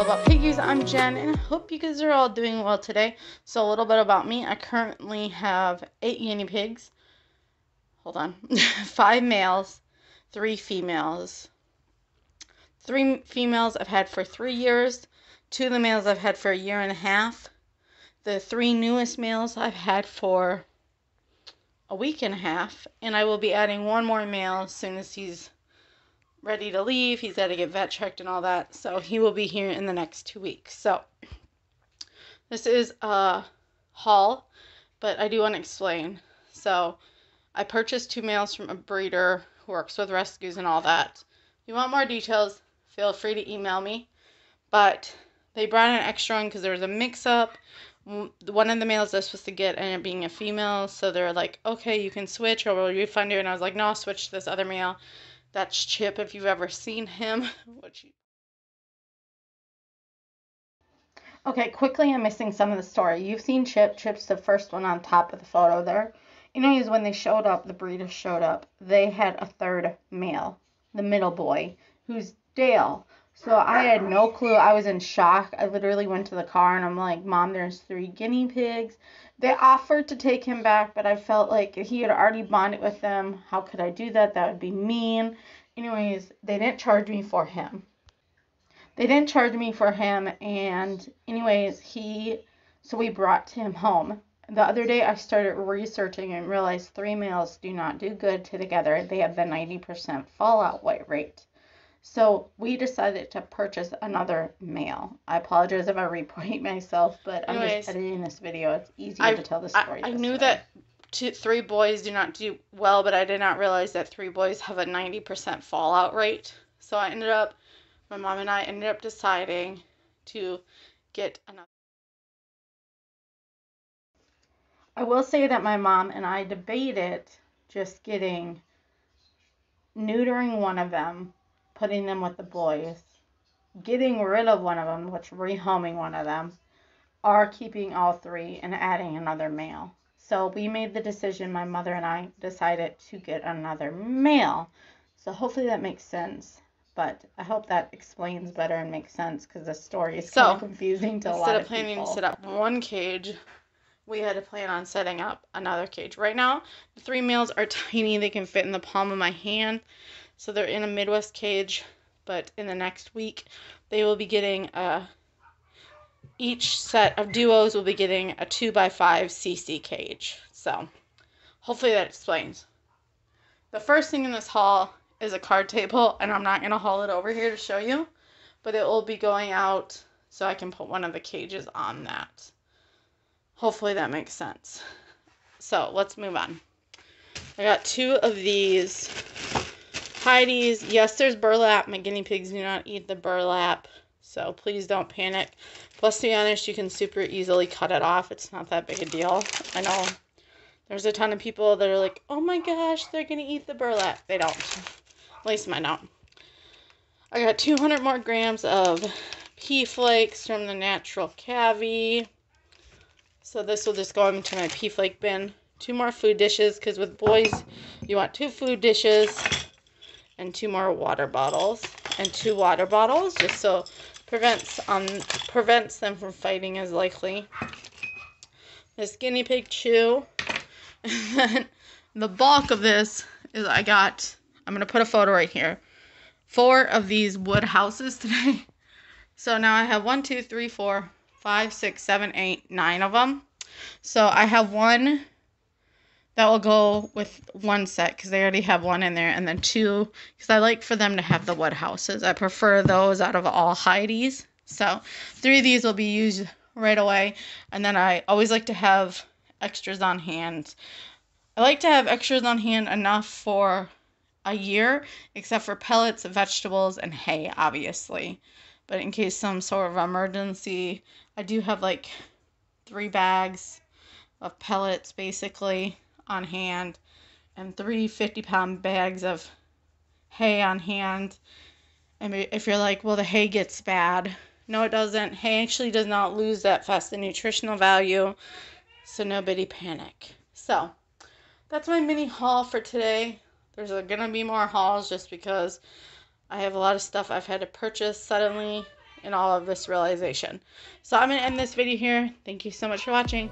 all about piggies. I'm Jen, and I hope you guys are all doing well today. So a little bit about me. I currently have 8 guinea pigs. Hold on. 5 males, 3 females. 3 females I've had for 3 years. 2 of the males I've had for a year and a half. The 3 newest males I've had for a week and a half. And I will be adding 1 more male as soon as he's ready to leave. He's got to get vet checked and all that, so he will be here in the next 2 weeks. So this is a haul, but I do want to explain. So I purchased 2 males from a breeder who works with rescues and all that. If you want more details, feel free to email me, but they brought an extra one because there was a mix-up. One of the males I was supposed to get ended up being a female, so they're like, okay, you can switch or we'll refund you, and I was like, no, I'll switch to this other male. That's Chip, if you've ever seen him. Okay, quickly, I'm missing some of the story. You've seen Chip. Chip's the first one on top of the photo there. Anyways, when they showed up, the breeder showed up, they had a 3rd male, the middle boy, who's Dale. So I had no clue. I was in shock. I literally went to the car and I'm like, Mom, there's 3 guinea pigs. They offered to take him back, but I felt like he had already bonded with them. How could I do that? That would be mean. Anyways, they didn't charge me for him. And anyways, so we brought him home. The other day I started researching and realized 3 males do not do good together. They have the 90% fallout rate. So we decided to purchase another male. I apologize if I repeat myself, but I'm just editing this video. It's easier to tell the story. I knew that 3 boys do not do well, but I did not realize that 3 boys have a 90% fallout rate. So my mom and I ended up deciding to get another. I will say that my mom and I debated just neutering one of them, putting them with the boys, getting rid of one of them, which rehoming one of them, or keeping all 3 and adding another male. So we made the decision, my mother and I decided to get another male. So hopefully that makes sense. But I hope that explains better and makes sense because the story is kind of confusing to a lot of people. Instead of planning to set up 1 cage, we had to plan on setting up another cage. Right now, the 3 males are tiny. They can fit in the palm of my hand. So they're in a Midwest cage, but in the next week, they will be getting each set of duos will be getting a 2x5 cc cage. So hopefully that explains. The first thing in this haul is a card table, and I'm not going to haul it over here to show you, but it will be going out so I can put one of the cages on that. Hopefully that makes sense. So let's move on. I got 2 of these Heidi's. Yes, there's burlap. My guinea pigs do not eat the burlap, so please don't panic. Plus, to be honest, you can super easily cut it off. It's not that big a deal. I know there's a ton of people that are like, oh my gosh, they're going to eat the burlap. They don't. At least mine don't. I got 200 more grams of pea flakes from the Natural Cavi. So this will just go into my pea flake bin. 2 more food dishes, because with boys, you want 2 food dishes and 2 more water bottles. And 2 water bottles, just so prevents them from fighting as likely. This guinea pig chew. And then the bulk of this is I'm going to put a photo right here. 4 of these wood houses today. So now I have 1, 2, 3, 4, 5, 6, 7, 8, 9 of them. So I have 1 that will go with 1 set because they already have 1 in there, and then 2 because I like for them to have the wood houses. I prefer those out of all Heidi's. So 3 of these will be used right away, and then I always like to have extras on hand. I like to have extras on hand enough for a year, except for pellets, vegetables, and hay, obviously. But in case some sort of emergency, I do have like 3 bags of pellets basically on hand and 3 50-pound bags of hay on hand. And if you're like, well, the hay gets bad. No, it doesn't. Hay actually does not lose that fast in nutritional value, so nobody panic. So that's my mini haul for today. There's going to be more hauls just because I have a lot of stuff I've had to purchase suddenly in all of this realization. So I'm going to end this video here. Thank you so much for watching.